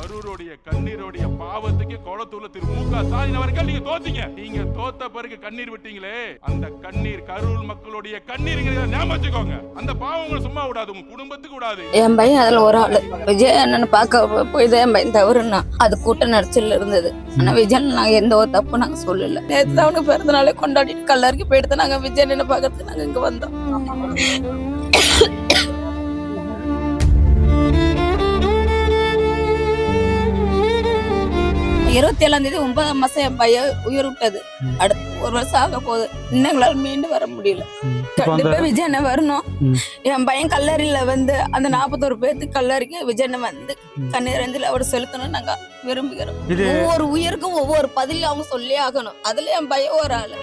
கரூருடைய கண்ணீருடைய பாவத்துக்கு கோலத்தூர்ல திரு மு.க. ஸ்டாலின் அவர்கள் நீங்க தோத்தீங்க. நீங்க தோத்த பிறகு கண்ணீர் விட்டீங்களே, அந்த கண்ணீர் கரூர் மக்களுடைய கண்ணீர் ஞாபகம் வச்சுக்கோங்க. அந்த பாவம் உங்களை சும்மா விடாது, உங்க குடும்பத்துக்கு விடாது. என் பையன் அதுல ஒரு ஆளு விஜய் அண்ணன் பார்க்க போய் தான் என் பையன் தவறுனா அது கூட்ட நடிச்சல் இருந்தது. ஆனா விஜய் நாங்க எந்த ஒரு தப்பு நாங்க சொல்லல. நேற்று அவனுக்கு பிறந்த நாளே கொண்டாடிட்டு கல்லறைக்கு போயிட்டு நாங்க விஜய் அண்ணனை பார்க்கறதுக்கு நாங்க இங்க வந்தோம். 27ஆம் தேதி 9ஆம் மாசம் என் பையன் உயிர் விட்டது. அடுத்து 1 வருஷம் ஆக போகுது. இன்னும் எங்களால மீண்டு வர முடியல. கண்டிப்பா விஜய் அண்ணன் வரணும். என் பையன் கல்லறையில வந்து அந்த 41 பேருக்கு கல்லறைக்கு விஜய் அண்ணன் வந்து கண்ணீர் அஞ்சலி அவர் செலுத்தணும் நாங்க விரும்புகிறோம். ஒவ்வொரு உயிருக்கும் ஒவ்வொரு பதில் அவங்க சொல்லி ஆகணும். அதுல என் பையன் ஒரு ஆளு.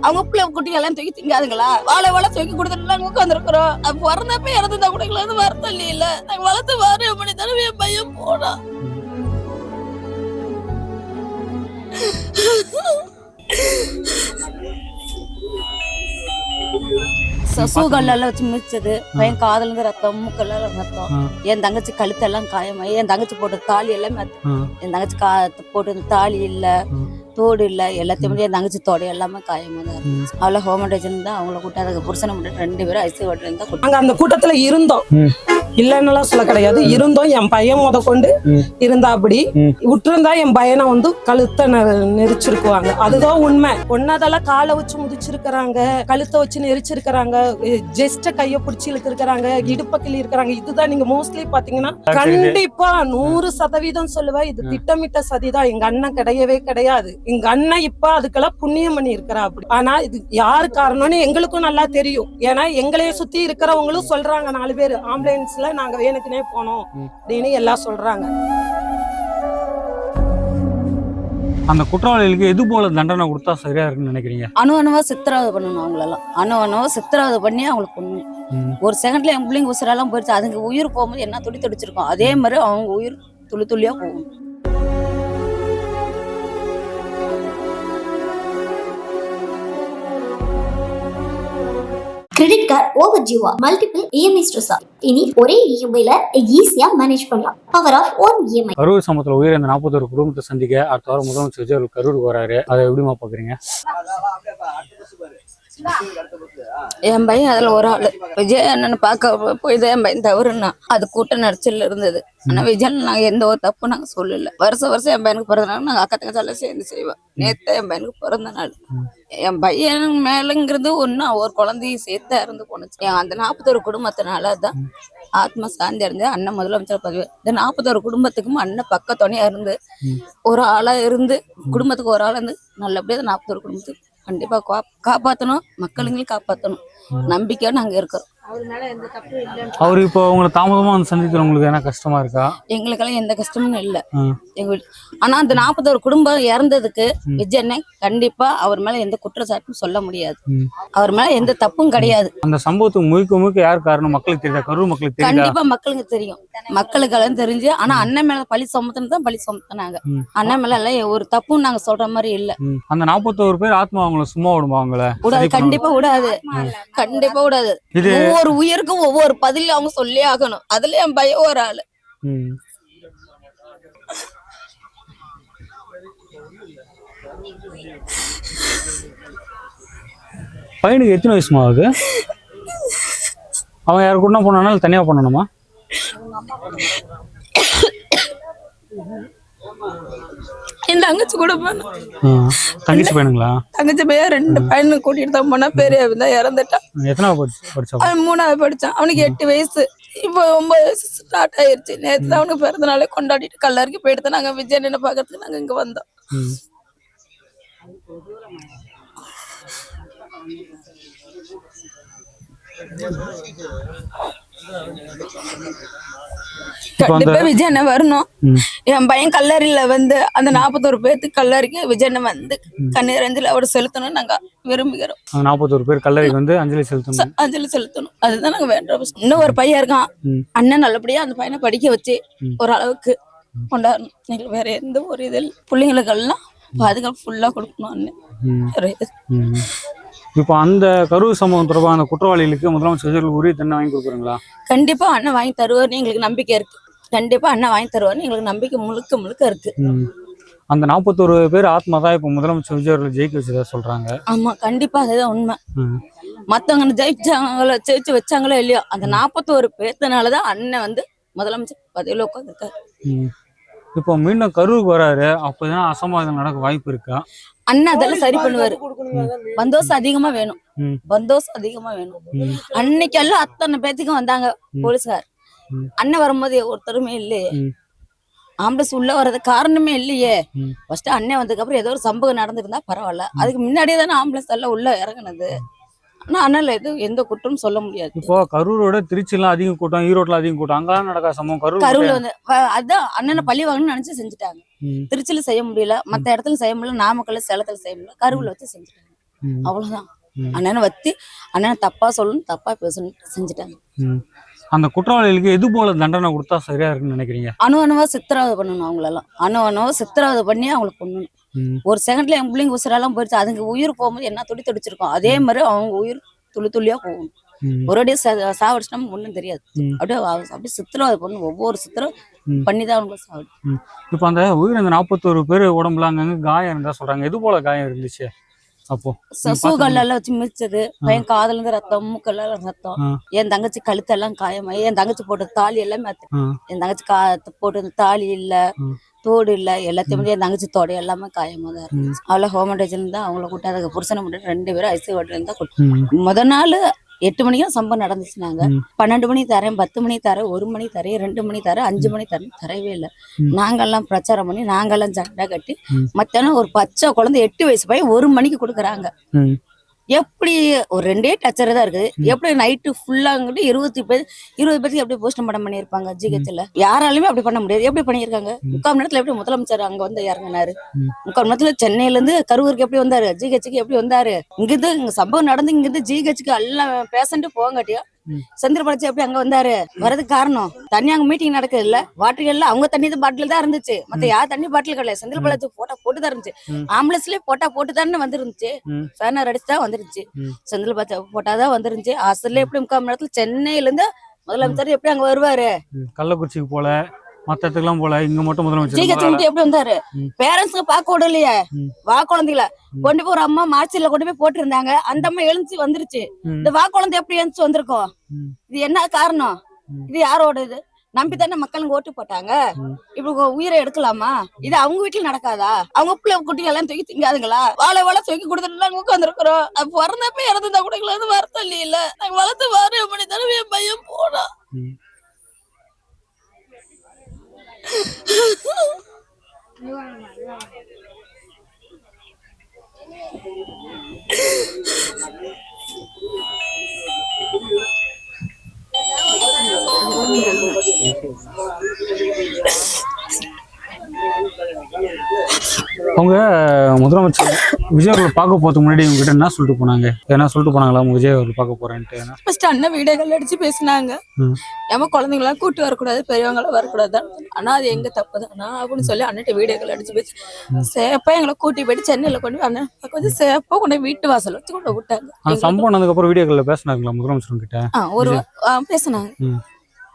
அவங்க பிள்ளை குட்டிகள் எல்லாம் தூக்கி திங்காதுங்களா? வாழை தூக்கி கொடுத்துட்டு நாங்க உட்காந்துருக்கிறோம். பிறந்தப்ப இறந்துதான் கூட எங்களுக்கு வருத்தம் இல்ல. நாங்க வளர்த்து வாரிய மணி தடவை என் பையன் போனா சசூகல்லாம் வச்சு மிச்சது. பையன் காதுல இருந்து ரத்தம், மூக்கெல்லாம் ரத்தம். என் தங்கச்சி கழுத்தெல்லாம் காயமாயி என் தங்கச்சி போட்ட தாலி எல்லாம் என் தங்கச்சி போட்டு தாலி இல்ல, தோடு இல்ல, எல்லாத்தையும் என் தங்கச்சி தோடு எல்லாமே காயமா தான் இருந்துச்சு. அவளை ஹோமடேஜன் தான் அவங்கள கூட்டாத புருஷனை மட்டும் 2 பேரும் ஐசி வாட்டர் இருந்தா நாங்க அந்த கூட்டத்துல இருந்தோம். இல்லன்னுலாம் சொல்ல கிடையாது, இருந்தோம். என் பையன் முத கொண்டு இருந்தா அப்படி விட்டுருந்தா என் பையனை வந்து கழுத்தை நெரிச்சிருக்குவாங்க. அதுதான் உண்மை. ஒன்னதெல்லாம் காலை வச்சு முதிச்சிருக்கிறாங்க, கழுத்தை வச்சு நெரிச்சிருக்கிறாங்க, ஜெஸ்ட கைய பிடிச்சி இழுத்துருக்காங்க, இடுப்ப கிளி இருக்கிறாங்க. இதுதான் நீங்க மோஸ்ட்லி பாத்தீங்கன்னா கண்டிப்பா 100% சொல்லுவேன், இது திட்டமிட்ட சதிதான். எங்க அண்ணன் கிடையவே கிடையாது. எங்க அண்ணன் இப்ப அதுக்கெல்லாம் புண்ணியம் பண்ணி இருக்கிறா அப்படி. ஆனா இது யாரு காரணம்னு எங்களுக்கும் நல்லா தெரியும். ஏன்னா எங்களைய சுத்தி இருக்கிறவங்களும் சொல்றாங்க. 4 பேர் ஆம்புலன்ஸ்ல நாங்க வேணுக்குனே போனோம் அப்படின்னு எல்லாம் சொல்றாங்க. அந்த குற்றவாளிகளுக்கு எது போல தண்டனை கொடுத்தா சரியா இருக்குன்னு நினைக்கிறீங்க? அணுவா சித்திரவதை பண்ணணும். அவங்களெல்லாம் அணுவா சித்திரவதை பண்ணி அவங்களுக்கு கொண்டு ஒரு செகண்ட்ல என் பிள்ளைங்க உசுரெல்லாம் போயிடுச்சு. அதுங்க உயிர் போகும்போது என்ன துடிச்சிருக்கோம், அதே மாதிரி அவங்க உயிர் துளியா போகும். கிரெடிட் கார்டு ஓவர் ஜீவா மல்டிபிள் இஎம்ஐ ஸ்ட்ரெஸ்ஸா? இனி ஒரே இஎம்ஐல ஈஸியா மேனேஜ் பண்ணலாம். Power of one EMI. Karur சம்பவத்தில் உயிரிழந்த 41 குடும்பத்தை சந்திக்க அடுத்த வாரம் முதலமைச்சர் விஜய் கரூருக்கு வராரு. அதை எப்படிமா பாக்குறீங்க? என் பையன் அதுல ஒரு ஆளு விஜய் அண்ணன் பார்க்க போய் தான் என் பையன் தவறுனா அது கூட்ட நடிச்சல் இருந்தது. ஆனா விஜய் நாங்க எந்த ஒரு தப்பு நாங்க சொல்லல. வருஷம் என் பையனுக்கு பிறந்த நாள் நாங்க அக்கா தங்கச்சால சேர்ந்து செய்வோம். நேத்து என் பையனுக்கு பிறந்த நாள். என் பையன் மேலங்கிறது ஒண்ணு ஒரு குழந்தையும் சேர்த்தா இருந்து போனுச்சு. அந்த 41 குடும்பத்தினாலதான் ஆத்மா சாந்தி அடைஞ்சு அண்ணன் முதலமைச்சர் பதவி. இந்த 41 குடும்பத்துக்கும் அண்ணன் பக்கத்துணையா இருந்து ஒரு ஆளா இருந்து குடும்பத்துக்கு ஒரு ஆள் இருந்து நல்லபடியா 41 குடும்பத்துக்கு கண்டிப்பா காப்பாத்தணும். மக்களுங்களையும் காப்பாத்தணும் நம்பிக்கையா நாங்க இருக்கிறோம். அவரு இப்போ உங்களை தாமதமா வந்து சந்திக்கிறவங்களுக்கு என்ன கஷ்டமா இருக்கா? எங்களுக்கெல்லாம் எந்த கஷ்டமும் இல்ல. ஆனா அந்த 41 குடும்பம் இறந்ததுக்கு விஜய் அண்ணன் கண்டிப்பா அவர் மேல எந்த குற்றச்சாட்டும் சொல்ல முடியாது. அவர் மேல எந்த தப்பும் கிடையாது. அந்த சம்பவத்துக்கு முழுக்க யார் காரணம் மக்களுக்கு தெரியுதா? கரூர் மக்களுக்கு தெரியும். கண்டிப்பா மக்களுக்கு தெரியும். மக்களுக்கு எல்லாம் தெரிஞ்சு. ஆனா அண்ணன் மேல பழி சுமத்துன்னு தான் பழி சுமத்தினாங்க. அண்ணன் மேல எல்லாம் ஒரு தப்பும் நாங்க சொல்ற மாதிரி இல்ல. அந்த 41 பேர் ஆத்மா அவங்கள சும்மா விடுமா? அவங்கள விடாது. கண்டிப்பா விடாது. கண்டிப்பா விடாது. ஒவ்வொரு உயிருக்கும் ஒவ்வொரு பதில் அவங்க சொல்லி ஆகணும். அதுல என் பையன் ஒரு ஆளு. பையனுக்கு எத்தனை வயசுமா ஆகுது? அவன் யாரு கூட போனாலும் தனியா பண்ணணுமா? என் தங்கச்சி கூட போனோம். தங்கச்சி பையனுங்களா? தங்கச்சி பையன் 2 பையனு கூட்டிட்டு தான் போனா. பெரிய இறந்துட்டான். எத்தனாவது படிச்சான்? அவன் 3ஆவது படிச்சான். அவனுக்கு 8 வயசு. இப்போ 9 வயசு ஸ்டார்ட் ஆயிருச்சு. நேற்று அவனுக்கு பிறந்த நாளே கொண்டாடிட்டு கல்லறைக்கு போயிட்டு நாங்க விஜய் அண்ணனை பார்க்கறதுக்கு நாங்க இங்க வந்தோம். கண்டிப்பா விஜய் அண்ணன் வரணும். என் பையன் கல்லறையில வந்து அந்த 41 பேருக்கு கல்லறைக்கு விஜய் அண்ணன் வந்து கண்ணீர் அஞ்சலி அவர் செலுத்தணும் நாங்க விரும்புகிறோம். 41 பேர் கல்லறைக்கு வந்து அஞ்சலி செலுத்தணும். அதுதான் நாங்க வேண்டோம். இன்னும் ஒரு பையன் இருக்கான். அண்ணன் நல்லபடியா அந்த பையனை படிக்க வச்சு ஒரு அளவுக்கு கொண்டாடணும். எங்களுக்கு வேற எந்த ஒரு இதில் பிள்ளைங்களுக்கு எல்லாம் பாதுகாப்பு ஃபுல்லா கொடுக்கணும். அண்ணன் இப்போ அந்த கரூர் சம்பவம் தொடர்பாக அந்த குற்றவாளிகளுக்கு முதலமைச்சர் விஜய் உரிய தண்டனை வாங்கி கொடுக்குறீங்களா? கண்டிப்பா அண்ணன் வாங்கி தருவார்னு எங்களுக்கு நம்பிக்கை இருக்கு. கண்டிப்பா அண்ணன் வாங்கி தருவார்னு எங்களுக்கு நம்பிக்கை முழுக்க முழுக்க இருக்கு. அந்த 41 பேர் ஆத்மா தான் இப்போ முதலமைச்சர் விஜய் அவர்கள் ஜெயிக்க வச்சதா சொல்றாங்க. ஆமா, கண்டிப்பா அதுதான் உண்மை. மத்தவங்க ஜெயிச்சு வச்சாங்களோ இல்லையோ, அந்த 41 பேர்த்தனாலதான் அண்ணன் வந்து முதலமைச்சர் பதவியில உட்காந்துருக்காரு. இப்போ மீண்டும் கரூருக்கு வராரு, அப்பதான் அசம்பாவிதம் நடக்க வாய்ப்பு இருக்கா? அண்ணன் அதெல்லாம் சரி பண்ணுவாரு. பந்தோசம் அதிகமா வேணும், பந்தோசம் அதிகமா வேணும். அன்னைக்கு எல்லாம் அத்தனை பேத்துக்கும் வந்தாங்க போலீஸ்கார். அண்ணன் வரும்போது ஒருத்தருமே இல்லையே, ஆம்புலன்ஸ் உள்ள வர்றது காரணமே இல்லையே. ஃபர்ஸ்ட் அண்ணன் வந்ததுக்கு அப்புறம் ஏதோ ஒரு சம்பவம் நடந்திருந்தா பரவாயில்ல, அதுக்கு முன்னாடியே தானே ஆம்புலன்ஸ் எல்லாம் உள்ள இறங்குனது. ஆனா அண்ணன்ல எந்த குற்றமும் சொல்ல முடியாது. இப்போ கரூரோட திருச்சிலாம் அதிக கூட்டம், ஈரோட்ல அதிக கூட்டம், அங்கெல்லாம் நடக்காத சம்பவம் கரூர்ல வந்து அதான் அண்ணனை பழி வாங்கணும்னு நினைச்சு செஞ்சுட்டாங்க. திருச்சியில செய்ய முடியல, மத்த இடத்துல செய்ய முடியல, நாமக்கல்ல சேலத்துல செய்ய முடியல, கரூர்ல வச்சு செஞ்சுட்டாங்க. அவ்வளவுதான். அண்ணனை வச்சு அண்ணனை தப்பா சொல்லணும், தப்பா பேசணும் செஞ்சுட்டாங்க. அந்த குற்றவாளிகளுக்கு எது போல தண்டனை கொடுத்தா சரியா இருக்குன்னு நினைக்கிறீங்க? அணுவணுவா சித்திரவதை பண்ணணும், அவங்களெல்லாம் அணுவணுவா சித்திரவதை பண்ணி அவங்களுக்கு கொள்ளணும். ஒரு செகண்ட்ல என் பிள்ளைங்க உசுரெல்லாம் போயிடுச்சு, அதுங்க உயிர் போகும்போது என்ன துடிச்சிருக்கோம், அதே மாதிரி அவங்க உயிர் துளியா போகணும். ஒரேடியா சாவடிச்சுனா ஒண்ணும் தெரியாது. அப்படியே சித்திரவதை பண்ணணும், ஒவ்வொரு சித்திரம் பண்ணிதான் அவங்களுக்கு சாவடி. இப்ப அந்த உயிர் அந்த 41 பேர் உடம்புல அங்கங்க காயம் இருந்தா சொல்றாங்க, எது போல காயம் இருந்துச்சு? அப்போ சூகல்லாம் வச்சு மிதிச்சது, பையன் காதுல இருந்து ரத்தம், மூக்கெல்லாம் ரத்தம். என் தங்கச்சி கழுத்தெல்லாம் காயமாயி, என் தங்கச்சி போட்ட தாலி எல்லாமே என் தங்கச்சி போட்டு தாலி இல்ல, தோடு இல்ல, எல்லாத்தையும் என் தங்கச்சி தோடு எல்லாமே காயமா தான் இருந்துச்சு. அவளை ஹோமடேஜ்ல இருந்தா அவங்கள கூட்டாத புருஷனை மட்டும் 2 பேரும் ஐசி வாட்டில இருந்தா கூட்டு. முத நாள் 8 மணிக்கு சம்பவம் நடந்துச்சுனாங்க. 12 மணி தரேன், 10 மணி தரேன், 1 மணி தரேன், 2 மணி தரேன், 5 மணி தரேன், தரவே இல்லை. நாங்கெல்லாம் பிரச்சாரம் பண்ணி நாங்கெல்லாம் ஜெண்டா கட்டி மத்தியானம் ஒரு பச்சை குழந்தை 8 வயசு பையன் 1 மணிக்கு கொடுக்குறாங்க. எப்படி ஒரு 2 டச்சர் தான் இருக்குது, எப்படி நைட்டு ஃபுல்லாங்கிட்டு 20 பேருக்கு எப்படி போஸ்ட்மார்ட்டம் பண்ணியிருப்பாங்க ஜிஹெச்ல? யாராலுமே அப்படி பண்ண முடியாது. எப்படி பண்ணியிருக்காங்க? 3/4 மணி நேரத்துல எப்படி முதலமைச்சர் அங்க வந்து இறங்கினாரு? 3/4 மணி நேரத்துல சென்னையில இருந்து கரூருக்கு எப்படி வந்தாரு? ஜிஹெச்சுக்கு எப்படி வந்தாரு? இங்கிருந்து இங்க சம்பவம் நடந்து இங்கிருந்து ஜிஹெச்சுக்கு எல்லாம் பேஷண்ட் போங்காட்டியா செந்தில்பாலாஜி எப்படி அங்க வந்தாரு? வரதுக்கு காரணம் தண்ணி அங்க மீட்டிங் நடக்குது இல்ல, வாட்டர் எல்லாம் அவங்க தண்ணி பாட்டில் தான் இருந்துச்சு, மத்த யார் தண்ணி பாட்டில் கிடையாது. செந்தில்பாலாஜி போட்டா போட்டுதான் இருந்துச்சு, ஆம்புலன்ஸ்லயே போட்டா போட்டுதானே வந்துருந்துச்சு, ஃபேனர் அடிச்சுதான் வந்துருந்துச்சு. செந்தில்பாலாஜி போட்டாதான் வந்துருந்துச்சு. ஹாஸ்டல்ல எப்படி 3/4 மணி நேரத்துல சென்னையில இருந்து முதலமைச்சர் எப்படி அங்க வருவாரு? கள்ளக்குறிச்சிக்கு போல மத்த இடத்துக்குலாம் போல, இங்க மட்டும் முதலமைச்சர் எப்படி வந்தாரு? பேரண்ட்ஸ்க்கு பாக்க விடலையே, வா குழந்தைகளை கொண்டு போய் ஒரு அம்மா மார்ச்சில கொண்டு போய் போட்டு இருந்தாங்க, அந்த அம்மா எழுந்துச்சு வந்துருச்சு. இந்த வா குழந்தை எப்படி எழுந்துச்சு வந்திருக்கோம்? இது என்ன காரணம்? இது யாரோட இது? நம்பித்தானே மக்களுக்கு ஓட்டு போட்டாங்க. இப்ப உயிரை எடுக்கலாமா? இது அவங்க வீட்டுல நடக்காதா? அவங்க பிள்ளை குட்டிகள் எல்லாம் தூக்கி திங்காதுங்களா? வாழை தூக்கி கொடுத்துட்டு நாங்க உட்காந்துருக்கிறோம். பிறந்தப்ப இறந்துதான் கூட எங்களுக்கு வருத்தம் இல்லையில, நாங்க வளர்த்து 6 மணி தடவை என் பையன் போனா. அவங்க முதலமைச்சர் விஜய் அவர்கள் பார்க்க போறதுக்கு முன்னாடி உங்ககிட்ட என்ன சொல்லிட்டு போனாங்க? என்ன சொல்லிட்டு போனாங்களா விஜய் அவர்கள் பார்க்க போறேன்ட்டு? ஃபர்ஸ்ட் அண்ணன் வீடியோக்கள் அடிச்சு பேசினாங்க, ஏமா குழந்தைங்களாம் கூட்டு வரக்கூடாது, பெரியவங்களாம் வரக்கூடாது, ஆனா அது எங்க தப்பு தானா அப்படின்னு சொல்லி அண்ணன் வீடியோக்கள் அடிச்சு பேசி சேப்பா எங்களை கூட்டி போயிட்டு சென்னையில கொண்டு போய் அண்ணன் கொஞ்சம் சேப்பா கொண்டு வீட்டு வாசல் வச்சு கொண்டு விட்டாங்க. சம்பவம் அதுக்கப்புறம் வீடியோக்கள்ல பேசினாங்களா முதலமைச்சர் கிட்ட? ஒரு பேசினாங்க.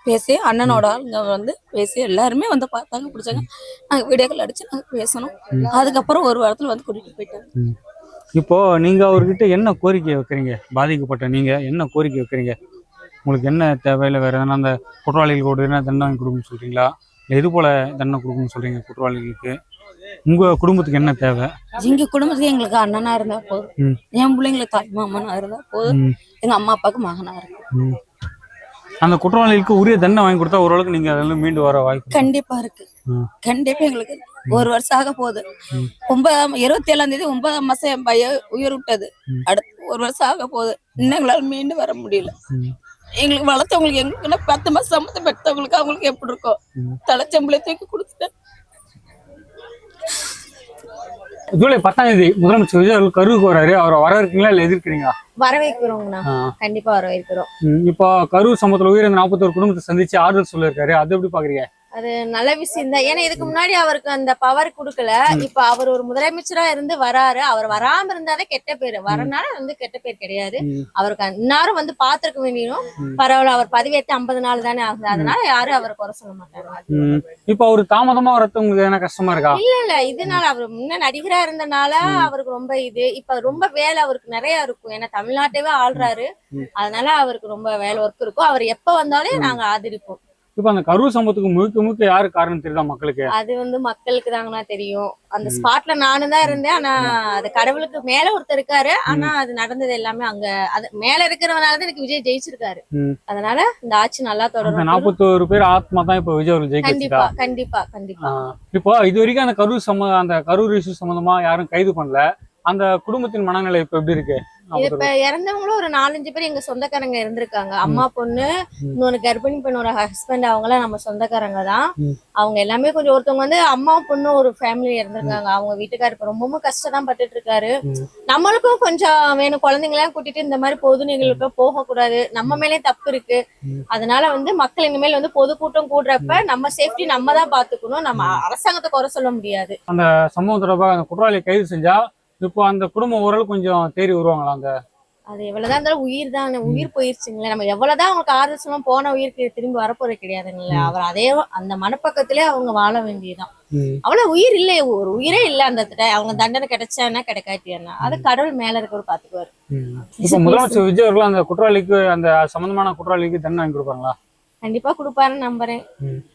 பேசி அண்ணனோட ஆளுங்க வந்து பேசி எல்லாருமே வந்து பார்த்தாங்க, பிடிச்சாங்க. நாங்க வீடியோக்கள் அடிச்சு நாங்க பேசணும். அதுக்கப்புறம் ஒரு வாரத்துல வந்து கூட்டிட்டு போயிட்டாங்க. இப்போ நீங்க அவர்கிட்ட என்ன கோரிக்கை வைக்கிறீங்க? பாதிக்கப்பட்ட நீங்க என்ன கோரிக்கை வைக்கிறீங்க? உங்களுக்கு என்ன தேவையில்ல, வேற எதனா அந்த குற்றவாளிகளுக்கு என்ன தண்டனை வாங்கி கொடுக்கணும்னு சொல்றீங்களா, எது போல தண்டனை கொடுக்கணும்னு சொல்றீங்க குற்றவாளிகளுக்கு? உங்க குடும்பத்துக்கு என்ன தேவை? எங்க குடும்பத்துக்கு எங்களுக்கு அண்ணனா இருந்தா போதும், என் பிள்ளைங்களுக்கு தாய் மாமனா இருந்தா போதும், எங்க அம்மா அப்பாவுக்கு மகனா இருக்கும். அந்த குற்றவாளிகளுக்கு உரிய தண்டனை வாங்கி கொடுத்தா ஓரளவுக்கு நீங்க அதெல்லாம் மீண்டு வர வாய்ப்பு கண்டிப்பா இருக்கு. கண்டிப்பா எங்களுக்கு 1 வருஷம் ஆக போகுது. 27ஆம் தேதி 9ஆம் மாசம் என் பையன் உயிர் விட்டது. அடுத்து 1 வருஷம் ஆக போகுது. இன்னும் எங்களால மீண்டு வர முடியல. எங்களுக்கு வளர்த்தவங்களுக்கு எங்களுக்குன்னா 10 மாசம் சம்பந்தம் பெற்றவங்களுக்கு அவங்களுக்கு எப்படி இருக்கும்? தலைச்சம்பளை தூக்கி கொடுத்துட்டேன். ஜூலை 10ஆம் தேதி முதலமைச்சர் விஜய் அவர்கள் கரூருக்கு வராரு, அவரை வரவேற்கிறீங்களா இல்ல எதிர்க்கிறீங்களா? வரவேற்கிறோங்கண்ணா, கண்டிப்பா வரவேற்கிறோம். இப்போ கரூர் சம்பவத்துல உயிரிழந்த 41 குடும்பத்தை சந்திச்சு ஆறுதல் சொல்லிருக்காரு, அது எப்படி பாக்குறீங்க? அது நல்ல விஷயம் தான். ஏன்னா இதுக்கு முன்னாடி அவருக்கு அந்த பவர் கொடுக்கல. இப்ப அவர் ஒரு முதலமைச்சரா இருந்து வராரு. அவர் வராம இருந்தாலே கெட்ட பேரு, வரனால வந்து கெட்ட பேர் கிடையாது. அவருக்கு இன்னாரும் வந்து பாத்துருக்க வேண்டியும் பரவாயில்ல. அவர் பதவியேற்று 50 நாள் தானே ஆகுது, அதனால யாரும் அவரை குறை சொல்ல மாட்டாங்க. இப்ப அவரு தாமதமா வரது உங்களுக்கு என்ன கஷ்டமா இருக்கா? இல்ல இதனால அவர் முன்ன நடிகரா இருந்தனால அவருக்கு ரொம்ப இப்ப ரொம்ப வேலை அவருக்கு நிறைய இருக்கும். ஏன்னா தமிழ்நாட்டவே ஆள்றாரு, அதனால அவருக்கு ரொம்ப வேலை ஒர்க் இருக்கும். அவர் எப்ப வந்தாலும் நாங்க ஆதரிப்போம். இப்ப அந்த கரூர் சம்பவத்துக்கு முழுக்க யாரு காரணம் தெரியுதா மக்களுக்கு? அது வந்து மக்களுக்கு தாங்கண்ணா தெரியும். அந்த ஸ்பாட்ல நானும் தான் இருந்தேன். ஆனா அது கடவுளுக்கு மேல ஒருத்தர் இருக்காரு. ஆனா அது நடந்தது எல்லாமே அங்க அது மேல இருக்கிறவனாலதான் எனக்கு விஜய் ஜெயிச்சிருக்காரு. அதனால இந்த ஆட்சி நல்லா தொடரும். 41 பேர் ஆத்மா தான் இப்ப விஜய் அவர்கள் கண்டிப்பா ஜெயிச்சிருக்கா? கண்டிப்பா கண்டிப்பா. இப்போ இது வரைக்கும் அந்த கரூர் இஷ்யூ சம்பந்தமா யாரும் கைது பண்ணல. அந்த குடும்பத்தின் மனநிலை இப்ப எப்படி இருக்கு? இப்ப இறந்தவங்களும் ஒரு 4-5 பேர் எங்க சொந்தக்காரங்க இருந்திருக்காங்க. அம்மா பொண்ணு, இன்னொரு கர்ப்பிணி பெண்ணோட ஹஸ்பண்ட், அவங்க எல்லாம் நம்ம சொந்தக்காரங்க தான். அவங்க எல்லாமே கொஞ்சம் ஒருத்தவங்க வந்து அம்மா பொண்ணு ஒரு ஃபேமிலி இருந்திருக்காங்க. அவங்க வீட்டுக்காரர் இப்ப ரொம்பவும் கஷ்டம் தான் பட்டுட்டு இருக்காரு. நம்மளுக்கும் கொஞ்சம் வேணும், குழந்தைங்களாம் கூட்டிட்டு இந்த மாதிரி பொது நிகழ்வுக்கு போக கூடாது, நம்ம மேலே தப்பு இருக்கு. அதனால வந்து மக்கள் இனிமேல் வந்து பொதுக்கூட்டம் கூடுறப்ப நம்ம சேஃப்டி நம்ம தான் பாத்துக்கணும். நம்ம அரசாங்கத்தை குறை சொல்ல முடியாது. அந்த சம்பவம் தொடர்பாக அந்த குற்றவாளியை கைது செஞ்சா இப்போ அந்த குடும்பம் ஓரளவு கொஞ்சம் தேறி வருவாங்களா? அந்த அது எவ்வளவுதான் இருந்தாலும் உயிர் தான், உயிர் போயிருச்சுங்களே. நம்ம எவ்வளவுதான் அவங்களுக்கு ஆறுதல் சொன்னா போன உயிருக்கு திரும்பி வரப்போறது கிடையாதுங்களே. அவர் அதே அந்த மனப்பக்கத்திலே அவங்க வாழ வேண்டியதுதான். அவ்வளவு உயிர் இல்லை, ஒரு உயிரே இல்லை. அந்த அவங்க தண்டனை கிடைச்சானா கிடைக்காட்டியானா அது கடவுள் மேல இருக்கவர் பாத்துக்குவாரு. இப்ப முதலமைச்சர் விஜய் அவர்கள் அந்த குற்றவாளிக்கு அந்த சம்பந்தமான குற்றவாளிக்கு தண்டனை வாங்கி கொடுப்பாங்களா? கண்டிப்பா கொடுப்பாருன்னு நம்புறேன்.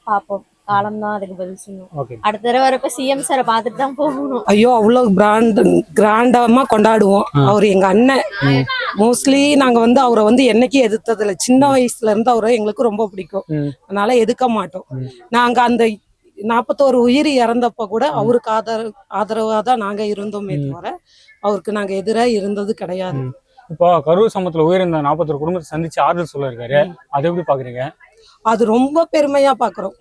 பாப்போம், காலம் தான் அதுக்கு பதில் சொல்லணும். அடுத்த தடவை வரப்ப சிஎம் சாரை பார்த்துட்டு தான் போகணும். ஐயோ அவ்வளவு கிராண்டமா கொண்டாடுவோம். அவர் எங்க அண்ணன். மோஸ்ட்லி நாங்க வந்து அவரை வந்து என்னைக்கு எதிர்த்ததில்ல. சின்ன வயசுல இருந்து அவரை எங்களுக்கு ரொம்ப பிடிக்கும், அதனால எதிர்க்க மாட்டோம். நாங்க அந்த 41 உயிர் இறந்தப்ப கூட அவருக்கு ஆதரவா தான் நாங்க இருந்தோமே தவிர அவருக்கு நாங்க எதிரா இருந்தது கிடையாது. இப்போ கரூர் சம்பவத்துல உயிரிழந்த 41 குடும்பத்தை சந்திச்சு ஆறுதல் சொல்ல இருக்காரு, அதை எப்படி பாக்குறீங்க? அது ரொம்ப பெருமையா பாக்குறோம்.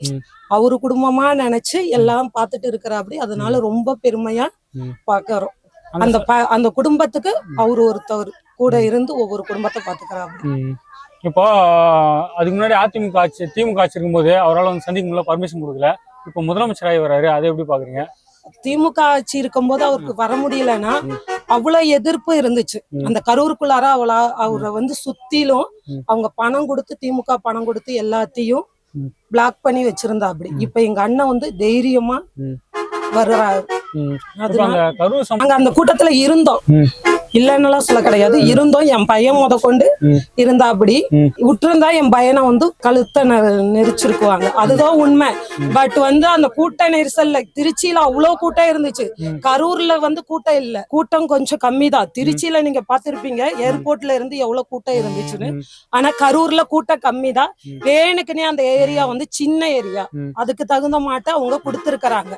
அவரு குடும்பமா நினைச்சு எல்லாம் பாத்துட்டு இருக்கிறாப்படி, அதனால ரொம்ப பெருமையா பாக்குறோம். அந்த குடும்பத்துக்கு அவரு ஒருத்தவர் கூட இருந்து ஒவ்வொரு குடும்பத்தை பாத்துக்கிறாப்படி. இப்போ அதுக்கு முன்னாடி திமுக ஆட்சி இருக்கும்போது அவரால் வந்து சந்திக்க முடியல, பர்மிஷன் கொடுக்கல. இப்போ முதலமைச்சராகி வர்றாரு, அதை எப்படி பாக்குறீங்க? திமுக ஆட்சி இருக்கும்போது அவருக்கு வர முடியலன்னா அவ்வளவு எதிர்ப்பு இருந்துச்சு. அந்த கரூருக்குள்ளார அவரை வந்து சுத்திலும் அவங்க பணம் கொடுத்து, திமுக பணம் கொடுத்து எல்லாத்தையும் பிளாக் பண்ணி வச்சிருந்தா. அப்படி இப்ப எங்க அண்ணன் வந்து தைரியமா வர்றாரு. நாங்க அந்த கூட்டத்துல இருந்தோம், இல்லைன்னெல்லாம் சொல்ல கிடையாது. இருந்தோம். என் பையன் கொண்டு இருந்தா. அப்படி விட்டுருந்தா என் பையனை வந்து கழுத்தை நெரிச்சிருக்குவாங்க, அதுதான் உண்மை. பட் வந்து அந்த கூட்ட நெரிசல்ல திருச்சியில அவ்வளவு கூட்டம் இருந்துச்சு. கரூர்ல வந்து கூட்டம் இல்ல, கூட்டம் கொஞ்சம் கம்மி தான். திருச்சியில நீங்க பாத்திருப்பீங்க ஏர்போர்ட்ல இருந்து எவ்வளவு கூட்டம் இருந்துச்சுன்னு. ஆனா கரூர்ல கூட்டம் கம்மி தான். வேணுக்குன்னே அந்த ஏரியா வந்து சின்ன ஏரியா, அதுக்கு தகுந்த மாட்ட அவங்க கொடுத்திருக்கிறாங்க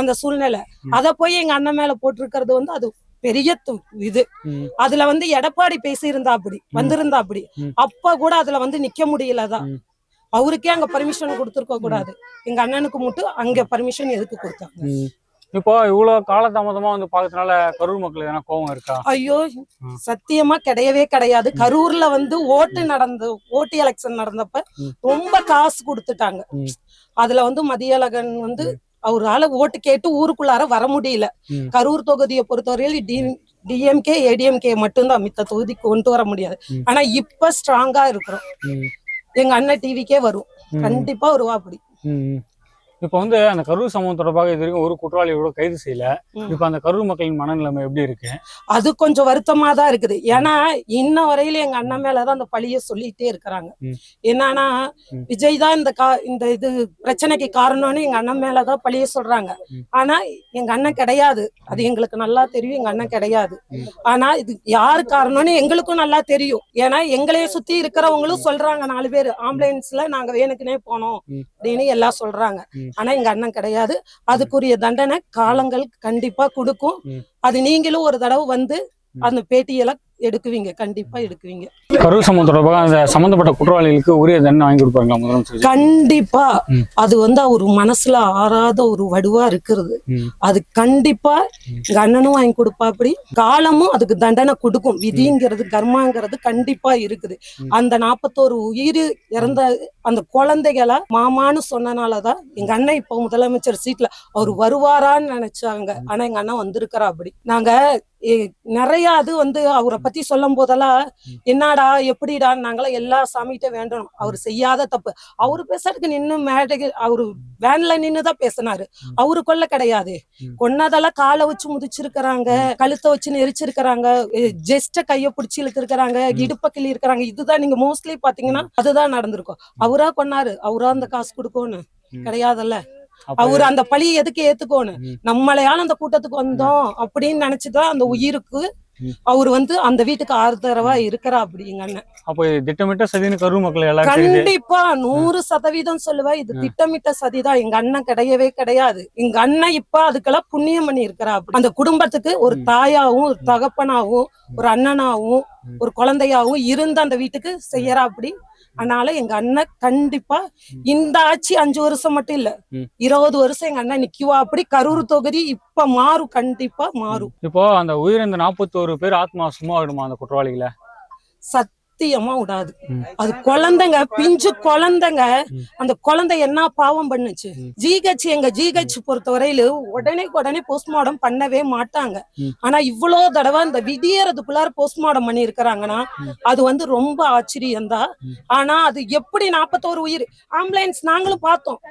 அந்த சூழ்நிலை. அத போய் எங்க அண்ணன் மேல போட்டிருக்கிறது வந்து அது பெரிய இது. அதுல வந்து எடப்பாடி பேசியிருந்தா அப்படி வந்திருந்தா அப்படி அப்ப கூட அதுல வந்து நிக்க முடியலதான். அவருக்கே அங்க பர்மிஷன் கொடுத்துருக்க கூடாது, எங்க அண்ணனுக்கு மட்டும் அங்க பர்மிஷன் எதுக்கு கொடுத்தாங்க? இப்போ இவ்வளவு காலதாமதமா வந்து பாக்கிறதுனால கரூர் மக்களுக்கு எதனா கோவம் இருக்கா? ஐயோ சத்தியமா கிடையவே கிடையாது. கரூர்ல வந்து ஓட்டு எலெக்ஷன் நடந்தப்ப ரொம்ப காசு கொடுத்துட்டாங்க. அதுல வந்து மதியழகன் வந்து அவரால ஓட்டு கேட்டு ஊருக்குள்ளார வர முடியல. கரூர் தொகுதியை பொறுத்தவரையில் டிஎம்கே ஏடிஎம்கே மட்டும்தான், மித்த தொகுதிக்கு கொண்டு வர முடியாது. ஆனா இப்ப ஸ்ட்ராங்கா இருக்கிறோம். எங்க அண்ணன் டிவிக்கே வரும், கண்டிப்பா வருவா. அப்படி இப்ப வந்து அந்த கரூர் சம்பவம் தொடர்பாக இது வரைக்கும் ஒரு குற்றவாளியோட கைது செய்யல. இப்ப அந்த கரூர் மக்களின் மனநிலைமை எப்படி இருக்கு? அது கொஞ்சம் வருத்தமா தான் இருக்குது. ஏன்னா இன்ன வரையில எங்க அண்ணன் மேலதான் அந்த பழிய சொல்லிட்டே இருக்கிறாங்க. என்னன்னா விஜய் தான் இந்த இது பிரச்சனைக்கு காரணம்னு எங்க அண்ணன் மேலதான் பழிய சொல்றாங்க. ஆனா எங்க அண்ணன் கிடையாது, அது எங்களுக்கு நல்லா தெரியும். எங்க அண்ணன் கிடையாது. ஆனா இது யாரு காரணம்னு எங்களுக்கும் நல்லா தெரியும். ஏன்னா எங்களையே சுத்தி இருக்கிறவங்களும் சொல்றாங்க, 4 பேர் ஆம்புலன்ஸ்ல நாங்க வேணுக்குனே போனோம் அப்படின்னு எல்லாம் சொல்றாங்க. ஆனா எங்க அண்ணன் கிடையாது. அதுக்குரிய தண்டனை காலங்கள் கண்டிப்பா கொடுக்கும். அது நீங்களும் ஒரு தடவை வந்து அந்த பேட்டியெல்லாம் எடுக்குவீங்க, கண்டிப்பா எடுக்குவீங்க. கரூர் சம்பவம் தொடர்பாக அந்த சம்பந்தப்பட்ட குற்றவாளிகளுக்கு உரிய தண்டனை வாங்கி கொடுப்பாங்களா முதலமைச்சர்? கண்டிப்பா. அது அவர் மனசுல ஆறாத ஒரு வடுவா இருக்கிறது. அது கண்டிப்பா எங்க அண்ணனும் வாங்கி கொடுப்பா. அப்படி காலமும் அதுக்கு தண்டனை கொடுக்கும். விதிங்கிறது கர்மாங்கிறது கண்டிப்பா இருக்குது. அந்த 41 உயிர் இறந்த அந்த குழந்தைகளை மாமான்னு சொன்னனாலதான் எங்க அண்ணன் இப்ப முதலமைச்சர் சீட்ல அவர் வருவாரான்னு நினைச்சாங்க. ஆனா எங்க அண்ணன் வந்திருக்கிறா. அப்படி நாங்க நிறைய அது அவரை பத்தி சொல்லும் போதெல்லாம் என்னடா எப்படிடா நாங்களாம் எல்லா சாமிகிட்ட வேண்டணும். அவர் செய்யாத தப்பு. அவரு பேசுறதுக்கு நின்னு மேடைக்கு அவரு வேன்ல நின்னுதான் பேசினாரு. அவரு கொல்ல கிடையாது. கொன்னதெல்லாம் காலை வச்சு முதிச்சிருக்கிறாங்க, கழுத்தை வச்சு நெரிச்சிருக்கிறாங்க, ஜெஸ்ட கைய பிடிச்சி இழுத்துருக்கிறாங்க, இடுப்ப கிள்ளி இருக்கிறாங்க. இதுதான் நீங்க மோஸ்ட்லி பாத்தீங்கன்னா அதுதான் நடந்திருக்கும். அவரா கொன்னாரு, அவரா அந்த காசு கொடுக்கணும் கிடையாதுல்ல. அவரு அந்த பழியை எதுக்கு ஏத்துக்கோணும்? நம்மளையால அந்த கூட்டத்துக்கு வந்தோம் அப்படின்னு நினைச்சுதான் அந்த உயிருக்கு அவரு அந்த வீட்டுக்கு ஆதரவா இருக்கிறா. அப்படி எங்க அண்ணன் அப்ப திட்டமிட்ட சதின்னு கரூர் மக்கள் எல்லாரும் கண்டிப்பா 100% சொல்லுவேன். இது திட்டமிட்ட சதிதான். எங்க அண்ணன் கிடையவே கிடையாது. எங்க அண்ணன் இப்ப அதுக்கெல்லாம் புண்ணியம் பண்ணி இருக்கிறா. அந்த குடும்பத்துக்கு ஒரு தாயாவும் ஒரு தகப்பனாவும் ஒரு அண்ணனாவும் ஒரு குழந்தையாவும் இருந்து அந்த வீட்டுக்கு செய்யறா. அப்படி அதனால எங்க அண்ணன் கண்டிப்பா இந்த ஆட்சி 5 வருஷம் மட்டும் இல்ல 20 வருஷம் எங்க அண்ணன் நிக்குவா. அப்படி கரூர் தொகுதி இப்ப மாறும், கண்டிப்பா மாறும். இப்போ அந்த உயிரிழந்த 41 பேர் ஆத்மா சும்மா விடுமா அந்த குற்றவாளிகளை? சத்தியமா விடாது. அது குழந்தைங்க, பிஞ்சு குழந்தைங்க. அந்த குழந்தை என்ன பாவம் பண்ணுச்சு? எங்க ஜிஹெச் பொறுத்தவரையில உடனே போஸ்ட்மார்டம் பண்ணவே மாட்டாங்க. ஆனா இவ்வளவு தடவை இந்த விடியறதுக்குள்ளார போஸ்ட்மார்டம் பண்ணி இருக்கிறாங்கன்னா அது ரொம்ப ஆச்சரியம்தான். ஆனா அது எப்படி 41 உயிர் ஆம்புலன்ஸ் நாங்களும் பார்த்தோம்.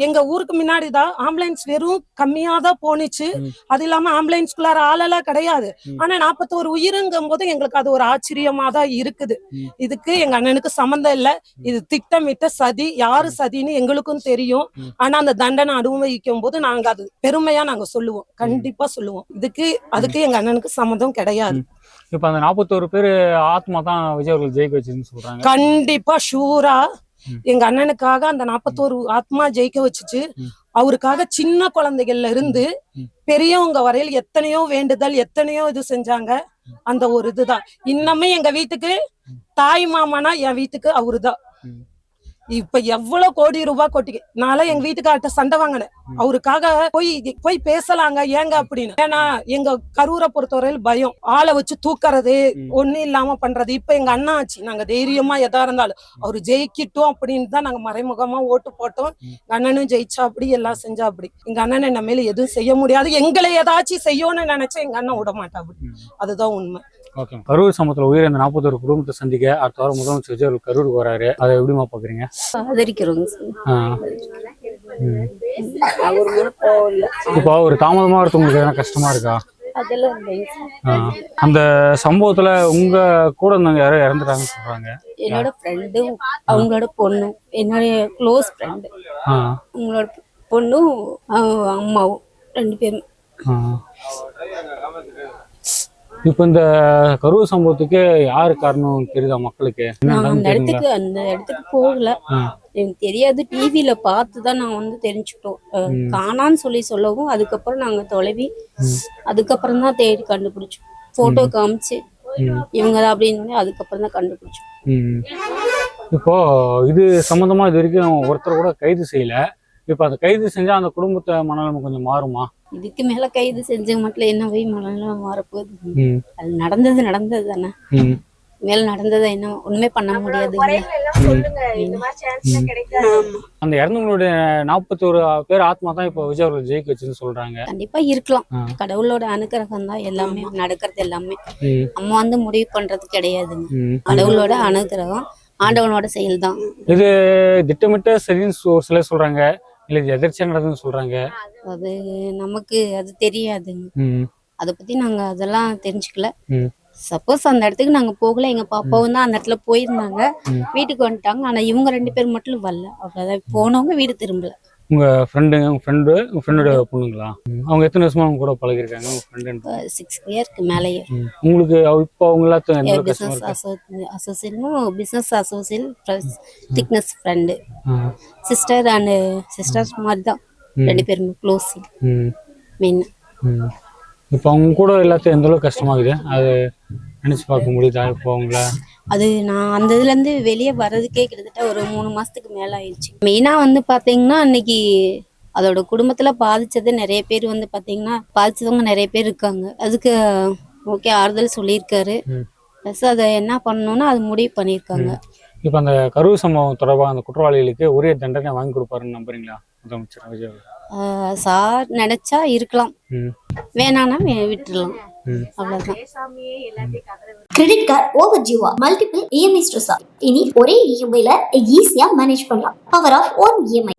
எங்க ஊருக்கு முன்னாடிதான் ஆம்புலன்ஸ் வெறும் கம்மியாதான் போனிச்சு. அது இல்லாம ஆம்புலன்ஸ்குள்ளார ஆளெல்லாம் கிடையாது. ஆனா 41 உயிருங்கும் போது எங்களுக்கு அது ஒரு ஆச்சரியமா தான் இருக்குது. இதுக்கு எங்க அண்ணனுக்கு சம்மந்தம் இல்ல. இது திட்டமிட்ட சதி. யாரு சதின்னு எங்களுக்கும் தெரியும். ஆனா அந்த தண்டனை அனுபவிக்கும் போது நாங்க அது பெருமையா நாங்க சொல்லுவோம், கண்டிப்பா சொல்லுவோம். அதுக்கு எங்க அண்ணனுக்கு சம்மந்தம் கிடையாது. இப்ப அந்த 41 பேரு ஆத்மா தான் விஜய் அவர்கள் ஜெயிக்க வச்சுன்னு சொல்றாங்க. கண்டிப்பா ஷூரா எங்க அண்ணனுக்காக அந்த 41 ஆத்மா ஜெயிக்க வச்சுச்சு. அவருக்காக சின்ன குழந்தைகள்ல இருந்து பெரியவங்க வரையில் எத்தனையோ வேண்டுதல், எத்தனையோ இது செஞ்சாங்க. அந்த ஒரு இதுதான் இன்னமே எங்க வீட்டுக்கு தாய் மாமானா என் வீட்டுக்கு அவருதான். இப்ப எவ்வளவு கோடி ரூபாய் கொட்டி நாளை எங்க வீட்டுக்கார்ட்ட சண்டை வாங்கினேன். அவருக்காக போய் பேசலாங்க ஏங்க அப்படின்னு. ஏன்னா எங்க கரூரை பொறுத்தவரையில் பயம், ஆளை வச்சு தூக்கறது, ஒண்ணு இல்லாம பண்றது. இப்ப எங்க அண்ணா ஆச்சு, நாங்க தைரியமா எதா இருந்தாலும் அவரு ஜெயிக்கிட்டோம் அப்படின்னு தான் நாங்க மறைமுகமா ஓட்டு போட்டோம். எங்க அண்ணனும் ஜெயிச்சா அப்படி, எல்லாம் செஞ்சா அப்படி. எங்க அண்ணன் என்ன மேல எதுவும் செய்ய முடியாது. எங்களை ஏதாச்சும் செய்யணும்னு நினைச்சா எங்க அண்ணன் விட மாட்டா. அப்படி அதுதான் உண்மை. ஓகே. கரூர் சமூகத்துல உயிரிழந்த 41 குடும்பத்தை சந்திக்க அடுத்த வாரம் முதலமைச்சர் விஜய் அவர்கள் கரூருக்கு வராரு. அதை எப்படிமா பாக்குறீங்க? ஆதரிக்கிறோங்க. இப்போ ஒரு தாமதமா இருக்கவங்களுக்கு எதனா கஷ்டமா இருக்கா? அதெல்லாம் அந்த சம்பவத்துல உங்க கூட இருந்தவங்க யாரோ இறந்துட்டாங்கன்னு சொல்றாங்க. என்னோட ஃப்ரெண்டும் அவங்களோட பொண்ணும், என்னுடைய க்ளோஸ் ஃப்ரெண்டு, அவங்களோட பொண்ணும் அம்மாவும் 2 பேரும். இப்ப இந்த கரூர் சம்பவத்துக்கு யாரு காரணம் தெரியுதா மக்களுக்கு? அந்த இடத்துக்கு போகல, எனக்கு தெரியாது. டிவியில பார்த்துதான் நாங்க தெரிஞ்சுக்கிட்டோம். காணான்னு சொல்லவும் அதுக்கப்புறம் நாங்க தொலைவி அதுக்கப்புறம் தான் தேடி கண்டுபிடிச்சோம். போட்டோ காமிச்சு இவங்கதான் அப்படின்னு அதுக்கப்புறம் தான் கண்டுபிடிச்சோம். இப்போ இது சம்பந்தமா இது வரைக்கும் ஒருத்தர் கூட கைது செய்யல. இப்ப அதை கைது செஞ்சா அந்த குடும்பத்தை மனநிலைமை கொஞ்சம் மாறுமா? இதுக்கு மேல கைது செஞ்ச மட்டும் என்ன போய் மனநிலைமை மாறப்போகுது? அது நடந்தது தானே. மேல நடந்ததை என்ன ஒண்ணுமே பண்ண முடியாது. அந்த இறந்தவங்களுடைய 41 பேர் ஆத்மா தான் இப்ப விஜய் அவர்கள் ஜெயிக்க வச்சுன்னு சொல்றாங்க. கண்டிப்பா இருக்கலாம். கடவுளோட அனுகிரகம் தான் எல்லாமே நடக்கிறது. எல்லாமே நம்ம முடிவு பண்றது கிடையாதுங்க. கடவுளோட அனுகிரகம், ஆண்டவனோட செயல் தான். இது திட்டமிட்ட சரின்னு சிலர் சொல்றாங்க, இல்ல எதிர்ச்சியா நடந்ததுன்னு சொல்றாங்க. அது நமக்கு அது தெரியாதுங்க. அத பத்தி நாங்க அதெல்லாம் தெரிஞ்சுக்கல. சப்போஸ் அந்த இடத்துக்கு நாங்க போகல, எங்க பாப்பாவும் தான் அந்த இடத்துல போயிருந்தாங்க, வீட்டுக்கு வந்துட்டாங்க. ஆனா இவங்க 2 பேர் மட்டும் வரல. அவ்வளவுதான், போனவங்க வீடு திரும்பல. உங்க ஃப்ரெண்டோட பொண்ணுங்களா? அவங்க எத்தனை வருஷமா அவங்க கூட பழகிருக்காங்க? உங்க ஃப்ரெண்ட் 6 இயர்க்கு மேலேயே. உங்களுக்கு இப்போ அவங்க எல்லாத்தையும் business associate thickness friend, sister and sisters மாதிரி தான் 2 பேரும் க்ளோஸ் மெயின். இப்போ அவங்க கூட எல்லாத்தையும் எந்த அளவுக்கு கஷ்டமாகுது? அது நினைச்சு பார்க்க முடியுதா இப்போ அவங்கள? அது நான் அந்த இதுல இருந்து வெளியே வர்றதுக்கே கிட்டத்தட்ட ஒரு 3 மாசத்துக்கு மேல ஆயிடுச்சு. மெயினா வந்து பாத்தீங்கன்னா அன்னைக்கு அதோட குடும்பத்துல பாதிச்சது நிறைய பேர் வந்து பாத்தீங்கன்னா பாதிச்சவங்க நிறைய பேர் இருக்காங்க. அதுக்கு ஓகே ஆறுதல் சொல்லியிருக்காரு. ப்ளஸ் அதை என்ன பண்ணணும்னா அது முடிவு பண்ணியிருக்காங்க. இப்போ அந்த கரூர் சம்பவம் தொடர்பாக அந்த குற்றவாளிகளுக்கு உரிய தண்டனை வாங்கி கொடுப்பாருன்னு நம்புறீங்களா முதலமைச்சர் விஜய் அவர்கள்? சார் நினைச்சா இருக்கலாம், வேணான்னா விட்டுடலாம், அவ்வளவுதான். கிரெடிட் கார்டு ஓவர் ஜீவா மல்டிபிள் இஎம்ஐ ஸ்ட்ரெஸ். இனி ஒரே இஎம்ஐல ஈஸியா மேனேஜ் பண்ணலாம். Power of one EMI.